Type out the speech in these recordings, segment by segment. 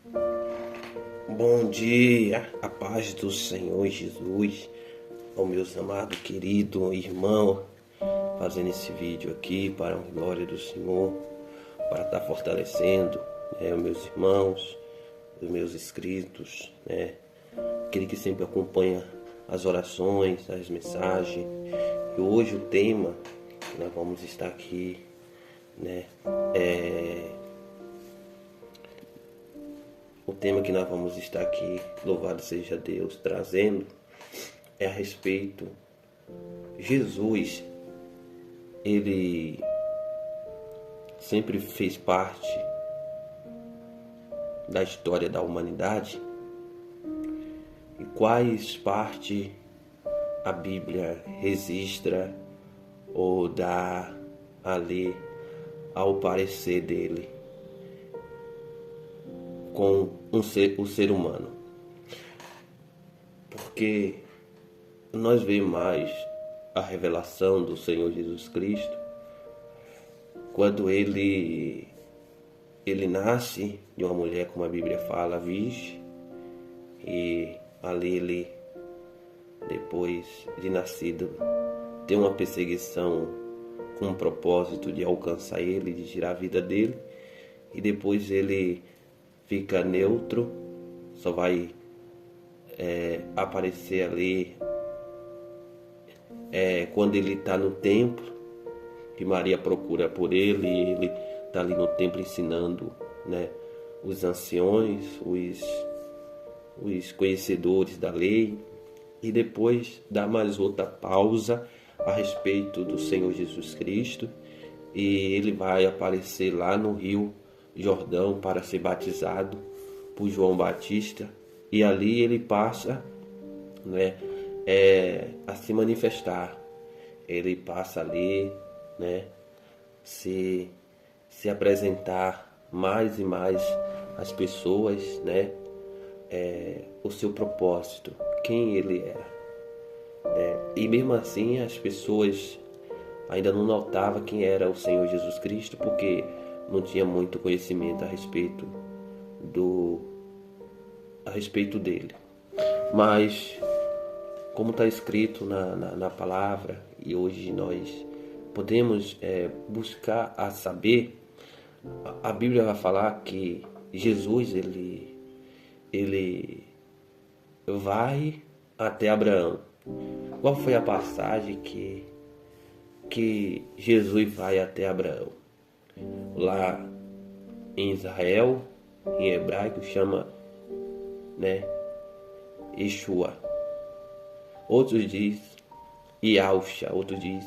Bom dia, a paz do Senhor Jesus, ao meus amados, querido irmão, fazendo esse vídeo aqui para a glória do Senhor, para estar fortalecendo os meus irmãos, os meus inscritos, aquele que sempre acompanha as orações, as mensagens. E hoje o tema que nós vamos estar aqui, o tema que nós vamos estar aqui, louvado seja Deus, trazendo é a respeito. Jesus, ele sempre fez parte da história da humanidade. E quais parte a Bíblia registra ou dá ali ao parecer dele com o ser humano? Porque nós vemos mais a revelação do Senhor Jesus Cristo quando ele nasce de uma mulher, como a Bíblia fala, virgem, e ali ele, depois de nascido, tem uma perseguição com o propósito de alcançar ele, de tirar a vida dele, e depois ele fica neutro, só vai aparecer ali quando ele está no templo, que Maria procura por ele, e ele está ali no templo ensinando, os anciões, os conhecedores da lei, e depois dá mais outra pausa a respeito do Senhor Jesus Cristo, e ele vai aparecer lá no Rio Jordão para ser batizado por João Batista, e ali ele passa a se manifestar. Ele passa ali se apresentar mais e mais às pessoas, o seu propósito, quem ele era. E mesmo assim as pessoas ainda não notavam quem era o Senhor Jesus Cristo, porque não tinha muito conhecimento a respeito dele. Mas como está escrito na palavra, e hoje nós podemos buscar a saber, a Bíblia vai falar que Jesus ele vai até Abraão. Qual foi a passagem que Jesus vai até Abraão? Lá em Israel, em hebraico, chama Yeshua. Outros diz Yahushua, outros diz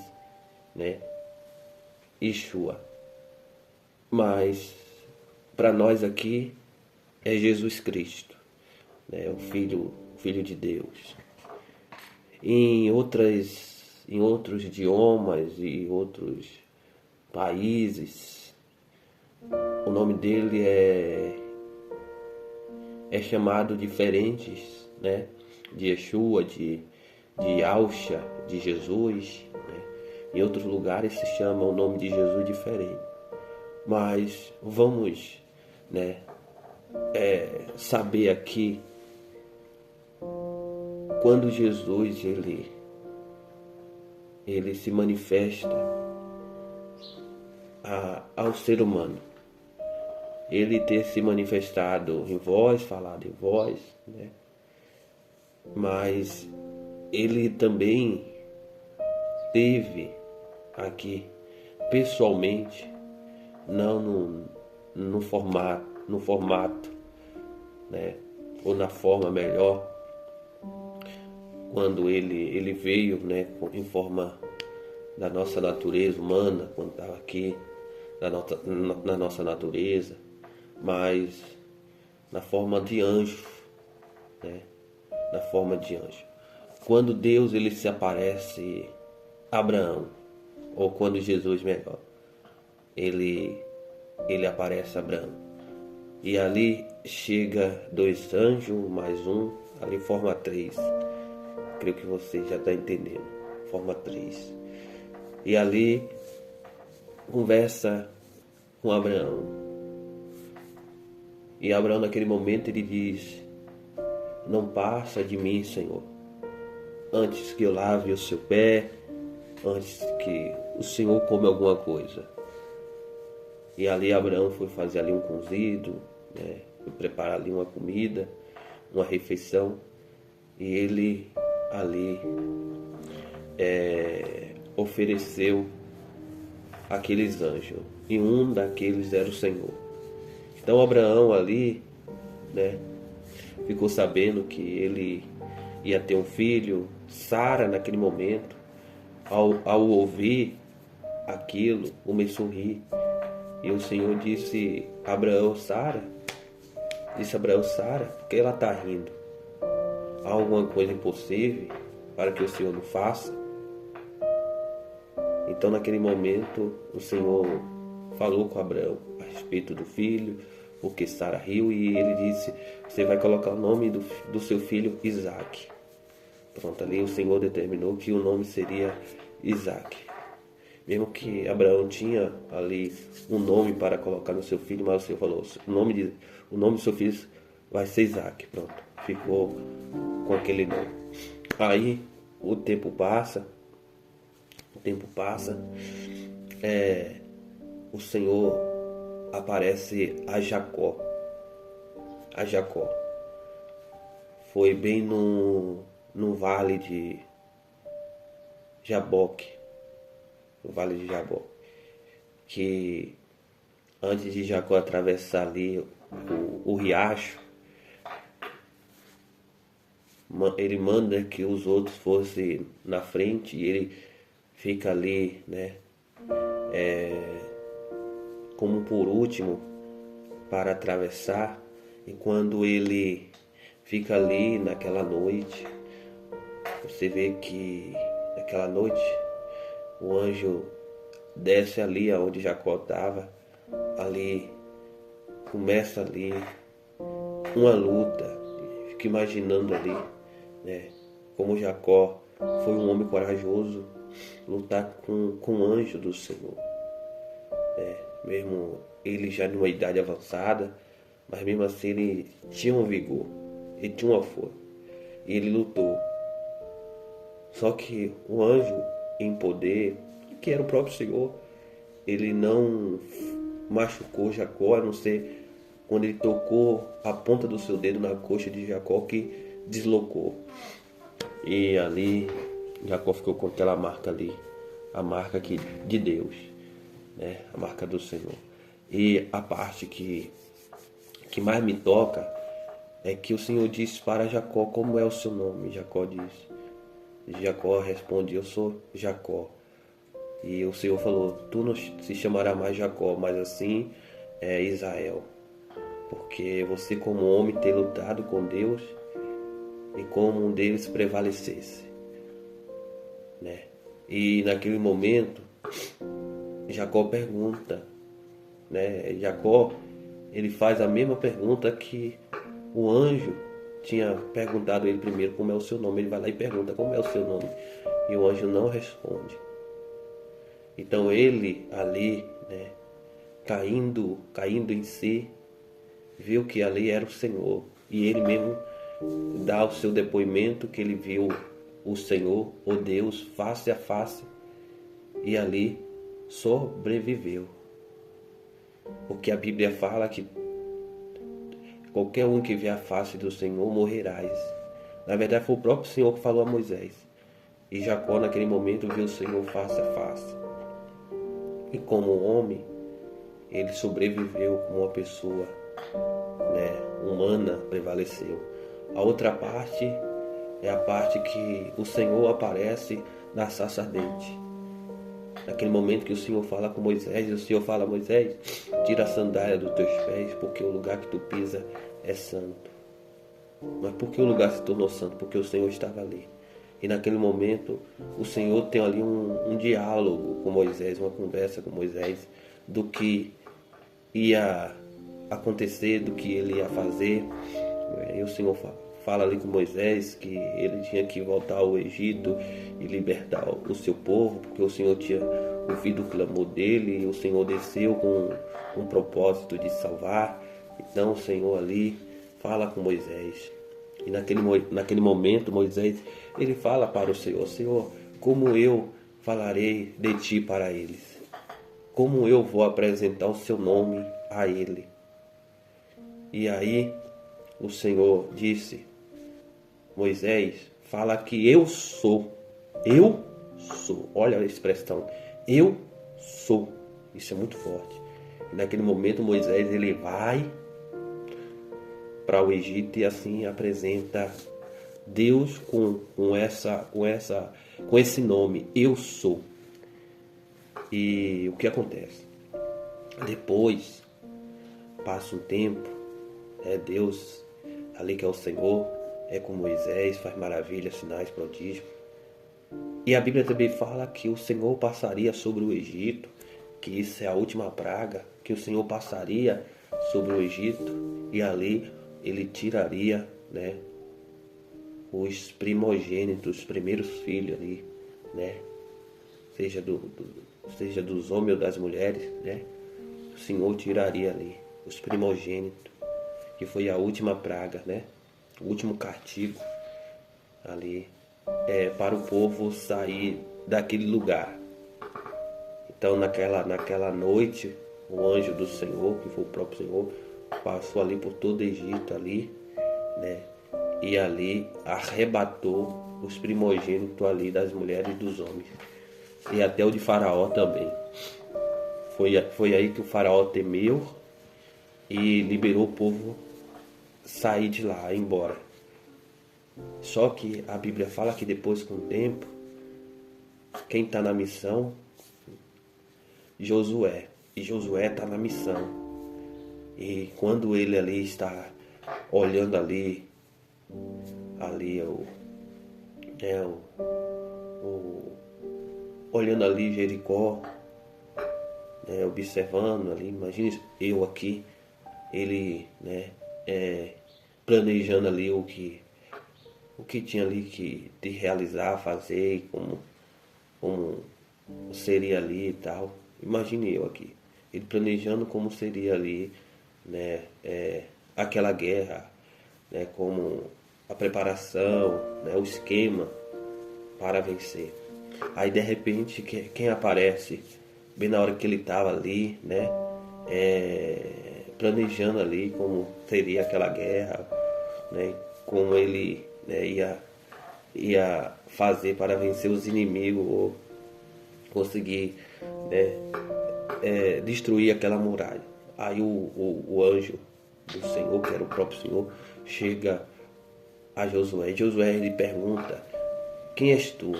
Yeshua. Mas para nós aqui é Jesus Cristo, o Filho de Deus. Em outros idiomas e outros países, o nome dele é chamado diferentes, de Yeshua, de Yahushua, de Jesus. Em outros lugares se chama o nome de Jesus diferente. Mas vamos saber aqui, quando Jesus ele se manifesta ao ser humano, ele ter se manifestado em voz, falado em voz, mas ele também teve aqui pessoalmente, não no formato, ou na forma melhor, quando ele veio, em forma da nossa natureza humana, quando estava aqui na nossa natureza, mas na forma de anjo, na forma de anjo. Quando Deus ele se aparece a Abraão, ou quando Jesus, melhor, ele aparece a Abraão, e ali chega 2 anjos mais um, ali forma 3. Creio que você já está entendendo. Forma 3. E ali conversa com Abraão. E Abraão naquele momento ele diz: não passa de mim, Senhor, antes que eu lave o seu pé, antes que o Senhor come alguma coisa. E ali Abraão foi fazer ali um cozido, né? Foi preparar ali uma comida, uma refeição. E ele ali ofereceu aqueles anjos. E um daqueles era o Senhor. Então Abraão ali, né, ficou sabendo que ele ia ter um filho. Sara naquele momento, ao ouvir aquilo, começou a rir. E o Senhor disse a Abraão: Sara, por que ela está rindo? Há alguma coisa impossível para que o Senhor não faça? Então naquele momento o Senhor falou com Abraão a respeito do filho, porque Sara riu, e ele disse: você vai colocar o nome do seu filho Isaque. Pronto, ali o Senhor determinou que o nome seria Isaque. Mesmo que Abraão tinha ali um nome para colocar no seu filho, mas o Senhor falou: o nome do seu filho vai ser Isaque. Pronto, ficou com aquele nome. Aí o tempo passa, o Senhor aparece a Jacó. Foi bem no vale de Jaboque. No vale de Jaboque. Que antes de Jacó atravessar ali o riacho, ele manda que os outros fossem na frente, e ele fica ali, né, como por último para atravessar. E quando ele fica ali naquela noite, você vê que naquela noite o anjo desce ali aonde Jacó estava. Ali começa ali uma luta. Fico imaginando ali, né, como Jacó foi um homem corajoso, lutar com o anjo do Senhor. Mesmo ele já numa idade avançada, mas mesmo assim ele tinha um vigor, ele tinha uma força, e ele lutou. Só que o anjo em poder, que era o próprio Senhor, ele não machucou Jacó, a não ser quando ele tocou a ponta do seu dedo na coxa de Jacó, que deslocou. E ali Jacó ficou com aquela marca ali, a marca de Deus, né? A marca do Senhor. E a parte que mais me toca é que o Senhor disse para Jacó: como é o seu nome? Jacó disse. Jacó responde: eu sou Jacó. E o Senhor falou: tu não se chamará mais Jacó, mas assim é Israel, porque você como homem tem lutado com Deus, e como um deles prevalecesse, né? E naquele momento Jacó pergunta, né? Jacó, ele faz a mesma pergunta que o anjo tinha perguntado a ele primeiro: como é o seu nome? Ele vai lá e pergunta: como é o seu nome? E o anjo não responde. Então ele ali, né, caindo em si, viu que ali era o Senhor. E ele mesmo dá o seu depoimento que ele viu o Senhor, o Deus, face a face, e ali sobreviveu. Porque a Bíblia fala que qualquer um que vê a face do Senhor morrerás. Na verdade foi o próprio Senhor que falou a Moisés. E Jacó naquele momento viu o Senhor face a face. E como homem, ele sobreviveu como uma pessoa, né, humana, prevaleceu. A outra parte é a parte que o Senhor aparece na sarça ardente. Naquele momento que o Senhor fala com Moisés, e o Senhor fala a Moisés: tira a sandália dos teus pés, porque o lugar que tu pisa é santo. Mas por que o lugar se tornou santo? Porque o Senhor estava ali. E naquele momento o Senhor tem ali um diálogo com Moisés, uma conversa com Moisés do que ia acontecer, do que ele ia fazer. E o Senhor fala ali com Moisés que ele tinha que voltar ao Egito e libertar o seu povo, porque o Senhor tinha ouvido o clamor dele, e o Senhor desceu com um propósito de salvar. Então o Senhor ali fala com Moisés. E naquele momento Moisés, ele fala para o Senhor: Senhor, como eu falarei de ti para eles? Como eu vou apresentar o seu nome a ele? E aí o Senhor disse: Moisés, fala que eu sou. Eu sou. Olha a expressão. Eu sou. Isso é muito forte. E naquele momento Moisés ele vai para o Egito e assim apresenta Deus com esse nome. Eu sou. E o que acontece? Depois passa um tempo, Deus ali que é o Senhor, com Moisés, faz maravilhas, sinais, prodígios. E a Bíblia também fala que o Senhor passaria sobre o Egito, que isso é a última praga, que o Senhor passaria sobre o Egito e ali ele tiraria, os primogênitos, os primeiros filhos ali, seja dos homens ou das mulheres, o Senhor tiraria ali os primogênitos, que foi a última praga, o último castigo ali, para o povo sair daquele lugar. Então naquela noite, o anjo do Senhor, que foi o próprio Senhor, passou ali por todo o Egito ali, e ali arrebatou os primogênitos ali das mulheres e dos homens, e até o de Faraó também. Foi aí que o Faraó temeu e liberou o povo sair de lá, ir embora. Só que a Bíblia fala que depois, com o tempo, quem está na missão? Josué. E Josué está na missão. E quando ele ali está olhando olhando ali Jericó, observando ali, imagine eu aqui, ele, planejando ali o que tinha ali de realizar, fazer, como seria ali e tal. Imagine eu aqui, ele planejando como seria ali, aquela guerra, como a preparação, o esquema para vencer. Aí de repente quem aparece bem na hora que ele estava ali, planejando ali como seria aquela guerra, como ele ia fazer para vencer os inimigos ou conseguir destruir aquela muralha. Aí o anjo do Senhor, que era o próprio Senhor, chega a Josué. Josué lhe pergunta: quem és tu?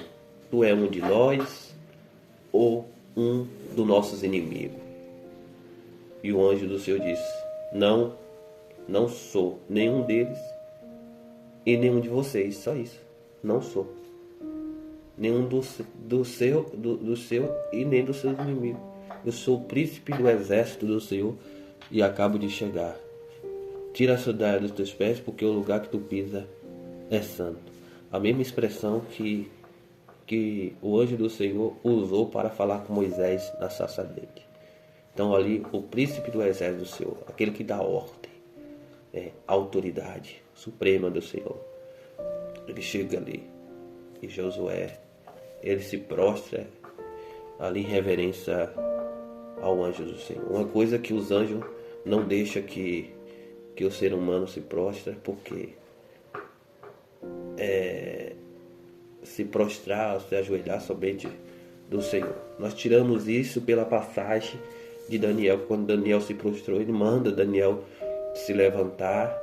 Tu és um de nós ou um dos nossos inimigos? E o anjo do Senhor disse: não sou nenhum deles e nenhum de vocês, só isso. Não sou nenhum do seu e nem dos seus inimigos. Eu sou o príncipe do exército do Senhor e acabo de chegar. Tira a sandália dos teus pés, porque o lugar que tu pisa é santo. A mesma expressão que o anjo do Senhor usou para falar com Moisés na sarça ardente. Então ali o príncipe do exército do Senhor, aquele que dá ordem, a autoridade suprema do Senhor, ele chega ali e Josué, ele se prostra ali em reverência ao anjo do Senhor. Uma coisa que os anjos não deixam que o ser humano se prostra, porque se prostrar, se ajoelhar somente do Senhor. Nós tiramos isso pela passagem de Daniel. Quando Daniel se prostrou, ele manda Daniel se levantar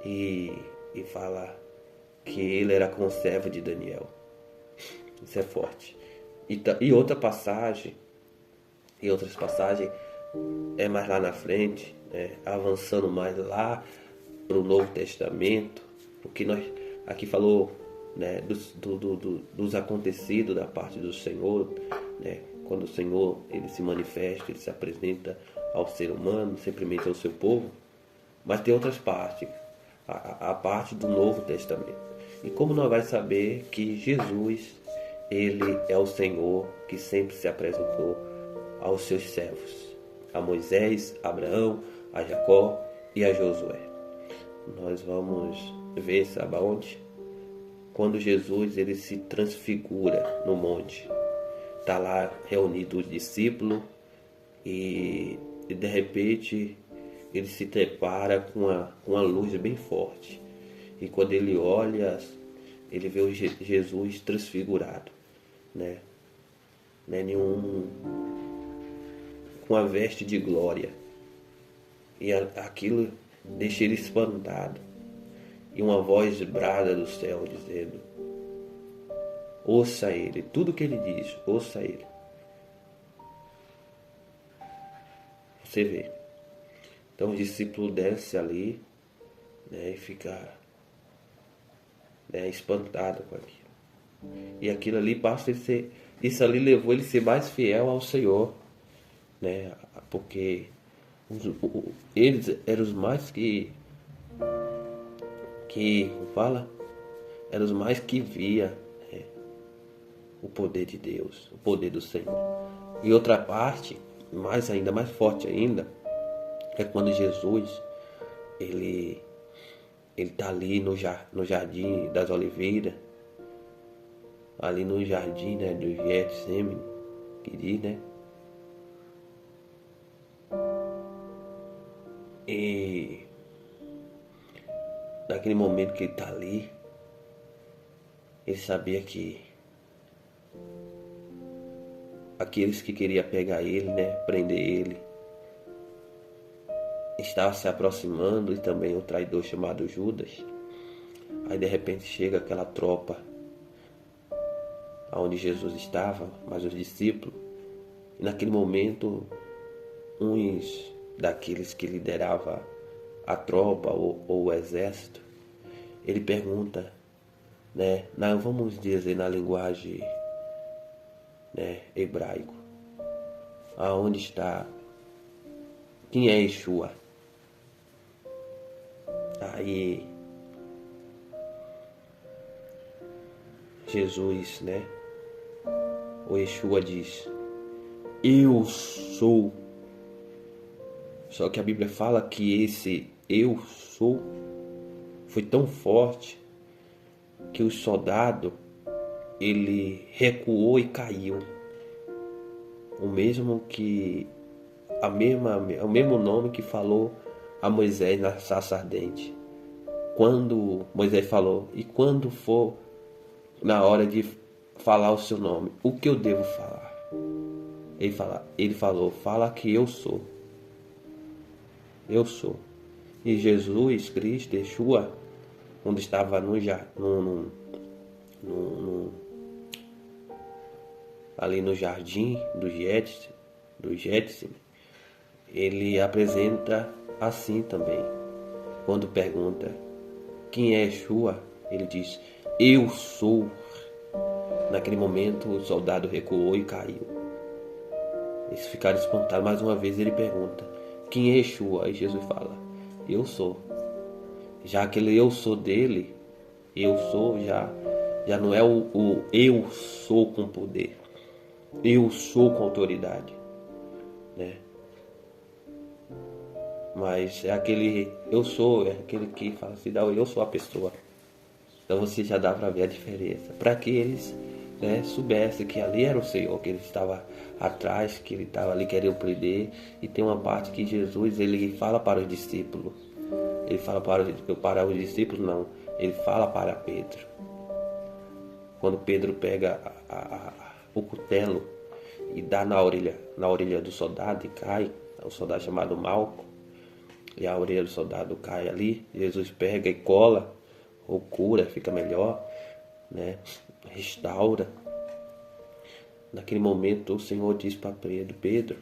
e falar que ele era conservo de Daniel. Isso é forte. E outra passagem, e outras passagens mais lá na frente, avançando mais lá para o Novo Testamento, porque nós aqui falou dos acontecidos da parte do Senhor, quando o Senhor ele se manifesta, ele se apresenta ao ser humano, simplesmente ao seu povo. Mas tem outras partes, a parte do Novo Testamento. E como nós vamos saber que Jesus, ele é o Senhor que sempre se apresentou aos seus servos, a Moisés, a Abraão, a Jacó e a Josué. Nós vamos ver, sabe aonde? Quando Jesus ele se transfigura no monte. Está lá reunido os discípulos e de repente ele se depara com uma luz bem forte. E quando ele olha, ele vê o Jesus transfigurado, né? Com a veste de glória. E aquilo deixa ele espantado. E uma voz brada do céu dizendo: ouça ele, tudo que ele diz, ouça ele. Você vê. Então o discípulo desce ali, né, e fica, né, espantado com aquilo. E aquilo ali passa a ser, isso ali levou ele a ser mais fiel ao Senhor, né? Porque eles eram os mais como fala? Eram os mais que via, né, o poder de Deus, o poder do Senhor. E outra parte, ainda mais forte ainda, é quando Jesus ele está ali no jardim das oliveiras, ali no jardim, né, do Getsemane, que diz, né? E naquele momento que ele está ali, ele sabia que aqueles que queriam pegar ele, né, prender ele, estava se aproximando, e também o traidor chamado Judas. Aí de repente chega aquela tropa aonde Jesus estava, mas os discípulos. E naquele momento, uns daqueles que liderava a tropa ou o exército, ele pergunta, né, vamos dizer na linguagem, né, hebraico, aonde está, quem é Yeshua? Aí Jesus, né, o Yeshua diz: eu sou. Só que a Bíblia fala que esse eu sou foi tão forte que o soldado ele recuou e caiu. O mesmo nome que falou a Moisés na sarça ardente. Quando Moisés falou: e quando for na hora de falar o seu nome, o que eu devo falar? Ele falou: fala que eu sou. Eu sou. E Jesus Cristo, Yeshua, quando estava ali no jardim do Getsemane, ele apresenta assim também. Quando pergunta quem é Yeshua, ele diz: eu sou. Naquele momento o soldado recuou e caiu. Eles ficaram espantados. Mais uma vez ele pergunta: quem é Yeshua? Aí Jesus fala: eu sou. Já aquele eu sou dele, eu sou já não é o eu sou com poder, eu sou com autoridade, né? Mas é aquele eu sou, é aquele que fala assim: eu sou a pessoa. Então você já dá para ver a diferença, para que eles, né, soubessem que ali era o Senhor, que ele estava atrás, que ele estava ali querendo prender. E tem uma parte que Jesus ele fala para os discípulos. Ele fala para os discípulos, não. Ele fala para Pedro. Quando Pedro pega o cutelo e dá na orelha do soldado e cai, é um soldado chamado Malco, e a orelha do soldado cai ali, Jesus pega e cola, ou cura, fica melhor, né? Restaura. Naquele momento o Senhor diz para Pedro: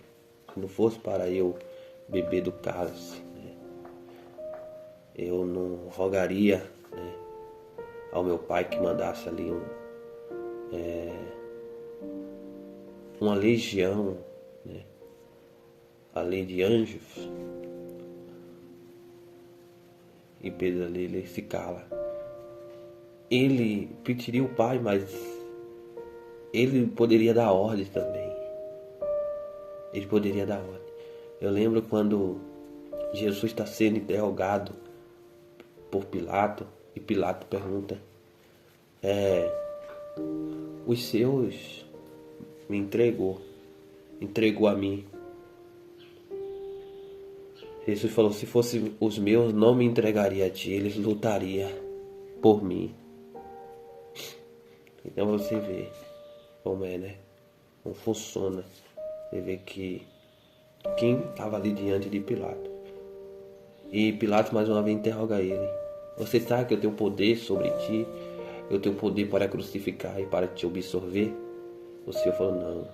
se não fosse para eu beber do cálice, né, eu não rogaria, né, ao meu Pai que mandasse ali uma legião, né, ali de anjos. E Pedro ali, ele se cala. Ele pediria o Pai, mas ele poderia dar ordem também. Ele poderia dar ordem. Eu lembro quando Jesus está sendo interrogado por Pilato, e Pilato pergunta: os seus me entregou a mim. Jesus falou: se fossem os meus, não me entregaria a ti, eles lutariam por mim. Então você vê como é, né? Como funciona. Você vê que quem estava ali diante de Pilato. E Pilato mais uma vez interroga ele: você sabe que eu tenho poder sobre ti? Eu tenho poder para crucificar e para te absorver? O Senhor falou: não.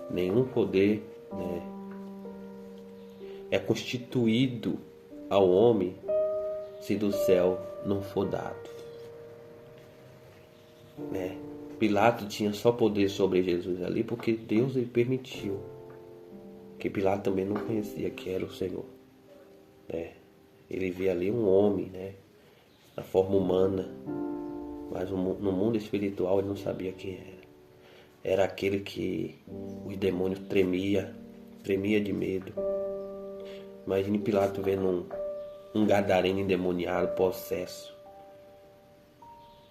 Nenhum poder, né, é constituído ao homem se do céu não for dado. Né? Pilato tinha só poder sobre Jesus ali porque Deus lhe permitiu. Que Pilato também não conhecia que era o Senhor. Né? Ele via ali um homem, né, na forma humana, mas no mundo espiritual ele não sabia quem era. Era aquele que os demônios tremia de medo. Imagine Pilato vendo um gadareno endemoniado, possesso.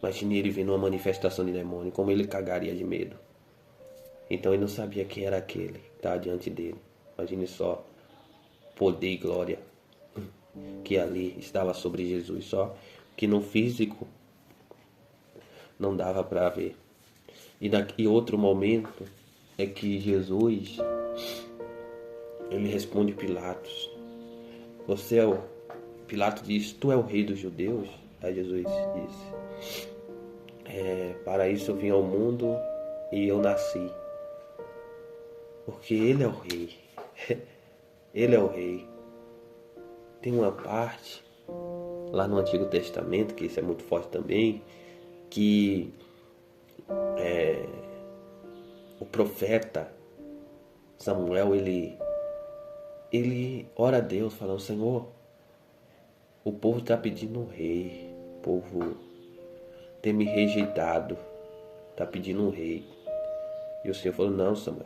Imagine ele vendo uma manifestação de demônio, como ele cagaria de medo. Então ele não sabia quem era aquele que estava diante dele. Imagine só poder e glória que ali estava sobre Jesus, só que no físico não dava para ver. E outro momento é que Jesus, ele responde Pilatos: Pilato diz: tu é o rei dos judeus? Aí Jesus disse: para isso eu vim ao mundo e eu nasci. Porque ele é o rei. Ele é o rei. Tem uma parte lá no Antigo Testamento, que isso é muito forte também, que o profeta Samuel, ele ora a Deus falando: Senhor, o povo está pedindo um rei, o povo tem me rejeitado, está pedindo um rei. E o Senhor falou: não, Samuel,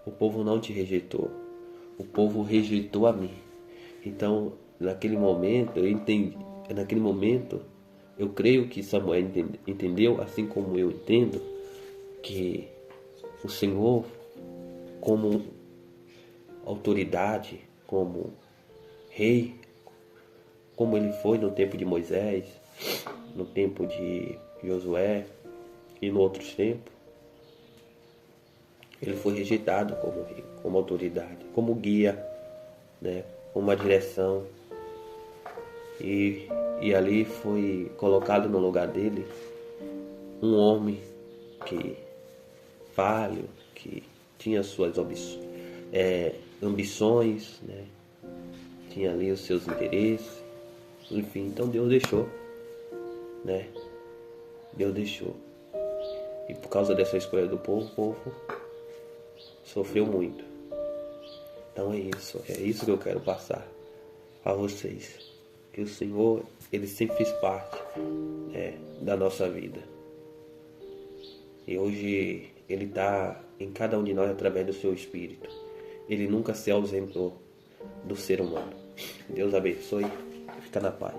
o povo não te rejeitou, o povo rejeitou a mim. Então, naquele momento, eu creio que Samuel entendeu, assim como eu entendo, que o Senhor, como autoridade, como rei, como ele foi no tempo de Moisés, no tempo de Josué e em outros tempos, ele foi rejeitado como rei, como autoridade, como guia, né, como uma direção. E ali foi colocado no lugar dele um homem que falho, que tinha suas ambições, né? Tinha ali os seus interesses, enfim. Então Deus deixou, né? Deus deixou. E por causa dessa escolha do povo, o povo sofreu muito. Então é isso que eu quero passar a vocês. Que o Senhor, ele sempre fez parte, da nossa vida. E hoje ele está em cada um de nós através do seu Espírito. Ele nunca se ausentou do ser humano. Deus abençoe. Fica na paz.